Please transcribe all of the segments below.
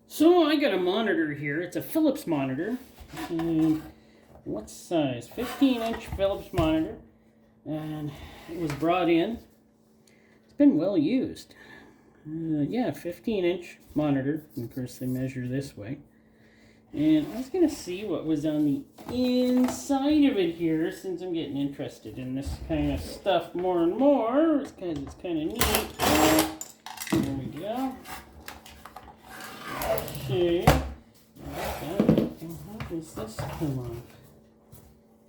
So I got a monitor here. It's a Phillips monitor. And what size? 15-inch Phillips monitor. And it was brought in. It's been well used. Yeah, 15-inch monitor. Of course, they measure this way. And I was going to see what was on the inside of it here, since I'm getting interested in this kind of stuff more and more. It's kind of neat. There we go. Okay. How does this come off?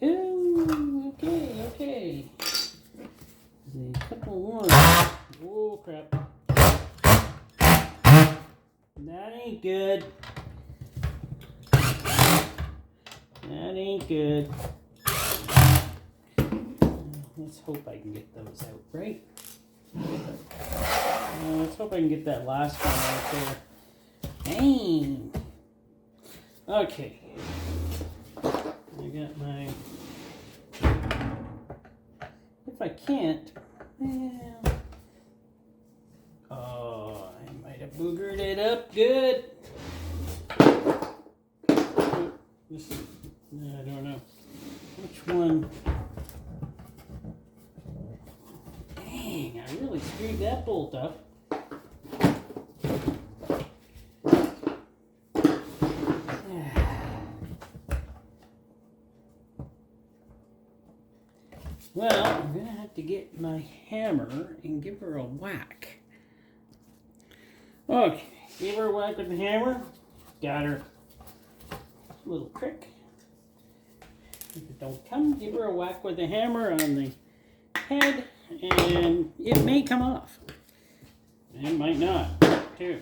Oh, okay. There's a couple more. Oh, crap. That ain't good. That ain't good. Let's hope I can get those out, right? Let's hope I can get that last one out there. Dang. Okay. I got my... If I can't... Well... Oh, I might have boogered it up good. This... I don't know. Which one? Dang, I really screwed that bolt up. Well, I'm going to have to get my hammer and give her a whack. Okay, give her a whack with the hammer. Got her. Little trick. If it don't come, give her a whack with the hammer on the head, and it may come off. It might not, too.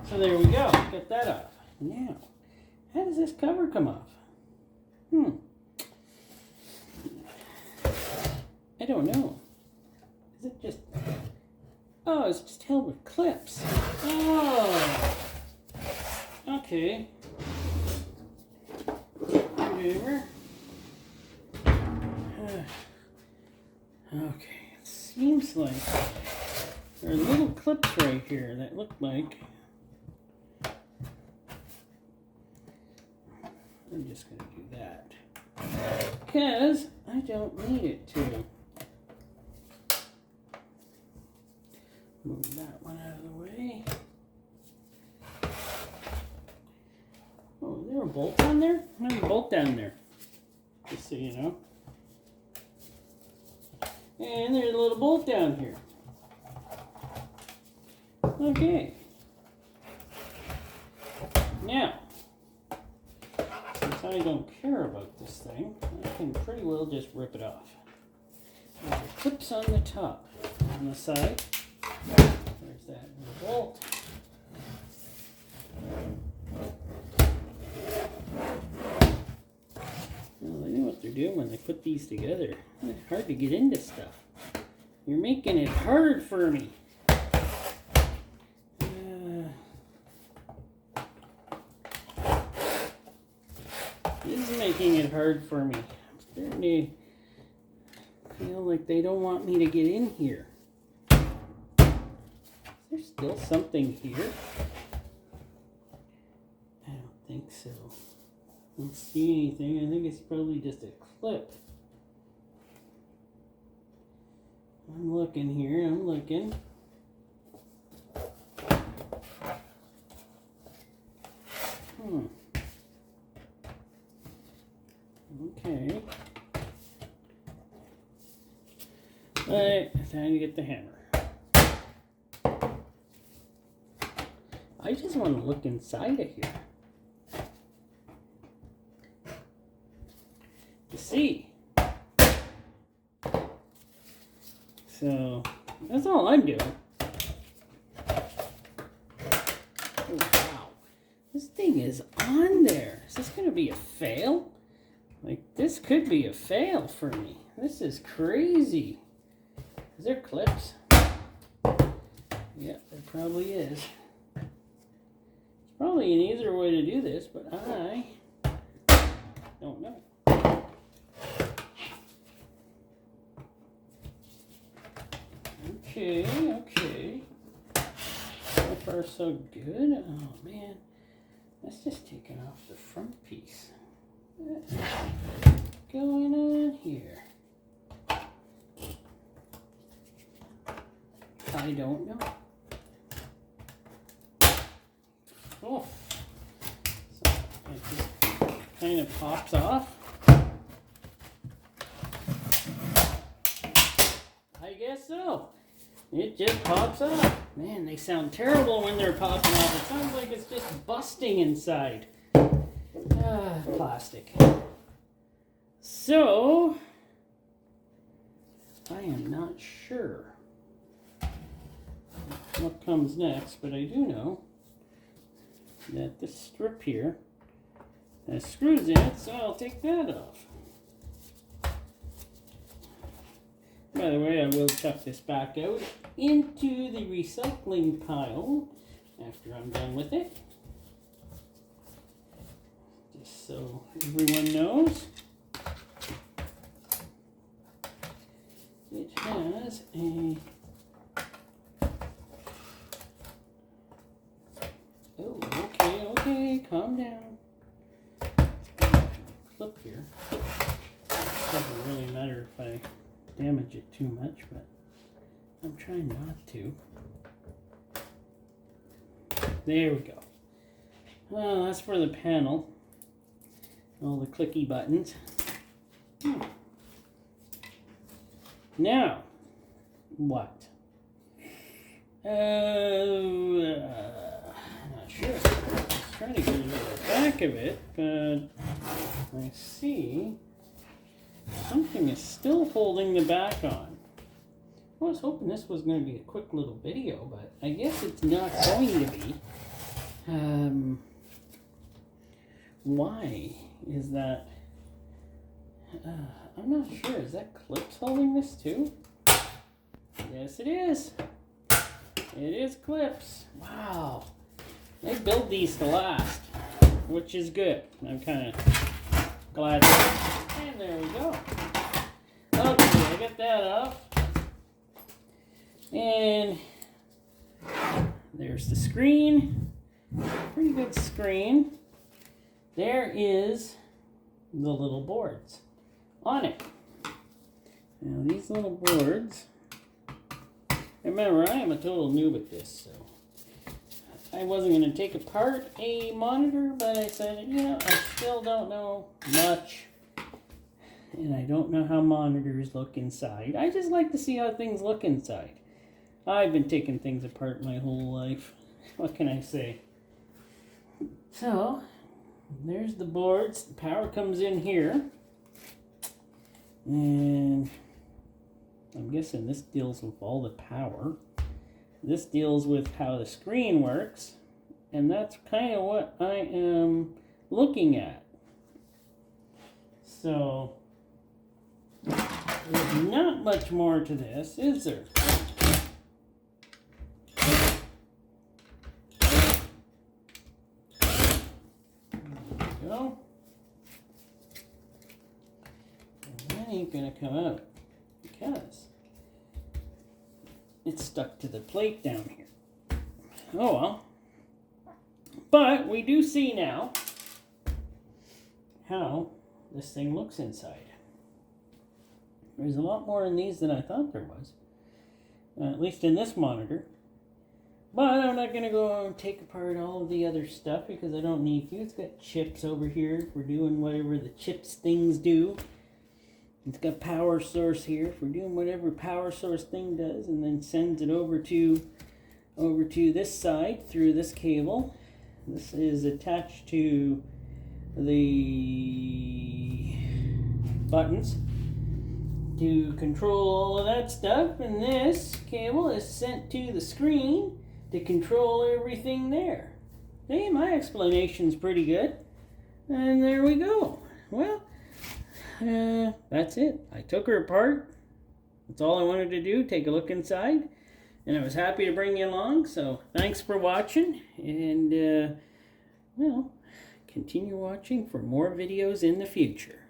So there we go. Get that off. Now, how does this cover come off? I don't know. Is it just... Oh, it's just held with clips. Oh! Okay. Whatever. Okay. It seems like there are little clips right here that look like... I'm just going to do that. Because I don't need it to. Move that one out of the way. Oh, is there a bolt on there? There's a bolt down there. Just so you know. And there's a little bolt down here. Okay. Now, since I don't care about this thing, I can pretty well just rip it off. There's the clips on the top, on the side. There's that little bolt. Well, they know what they're doing when they put these together. It's hard to get into stuff. You're making it hard for me. This is making it hard for me. I'm starting to feel like they don't want me to get in here. There's still something here? I don't think so. I don't see anything. I think it's probably just a clip. I'm looking here. I'm looking. Okay. Alright, time to get the hammer. I just want to look inside of here to see. So that's all I'm doing. Oh, wow. This thing is on there. Is this going to be a fail? Like, this could be a fail for me. This is crazy. Is there clips? Yeah, there probably is. Probably an easier way to do this, but I don't know. Okay. far so good. Oh man, let's just take it off the front piece. What's going on here? I don't know. Oh, so it just kind of pops off. I guess so. It just pops off. Man, they sound terrible when they're popping off. It sounds like it's just busting inside. Plastic. So, I am not sure what comes next, but I do know that this strip here has screws in it, so I'll take that off. By the way, I will chuck this back out into the recycling pile after I'm done with it. Just so everyone knows. It has a... Oh, okay, calm down. Clip here. Doesn't really matter if I damage it too much, but I'm trying not to. There we go. Well, that's for the panel. All the clicky buttons. Now, what? Not sure. I was trying to get into the back of it, but I see something is still holding the back on. I was hoping this was going to be a quick little video, but I guess it's not going to be. Why is that? I'm not sure. Is that clips holding this too? Yes, it is. It is clips. Wow. They build these to last, which is good. I'm kind of glad. And there we go. Okay, I got that off. And there's the screen. Pretty good screen. There is the little boards on it. Now these little boards, remember I am a total noob at this, so I wasn't going to take apart a monitor, but I said, you know, I still don't know much, and I don't know how monitors look inside. I just like to see how things look inside. I've been taking things apart my whole life. What can I say? So, there's the boards. The power comes in here. And I'm guessing this deals with all the power. This deals with how the screen works. And that's kind of what I am looking at. So, there's not much more to this, is there? Go. And that ain't gonna come out because it's stuck to the plate down here. Oh well. But we do see now how this thing looks inside. There's a lot more in these than I thought there was. At least in this monitor. But I'm not going to go and take apart all of the other stuff because I don't need to. It's got chips over here for doing whatever the chips things do. It's got power source here for doing whatever power source thing does, and then sends it over to this side through this cable. This is attached to the buttons to control all of that stuff, and this cable is sent to the screen to control everything there. Hey, my explanation's pretty good. And there we go. Well, that's it. I took her apart. That's all I wanted to do, take a look inside. And I was happy to bring you along, so thanks for watching. And, well, continue watching for more videos in the future.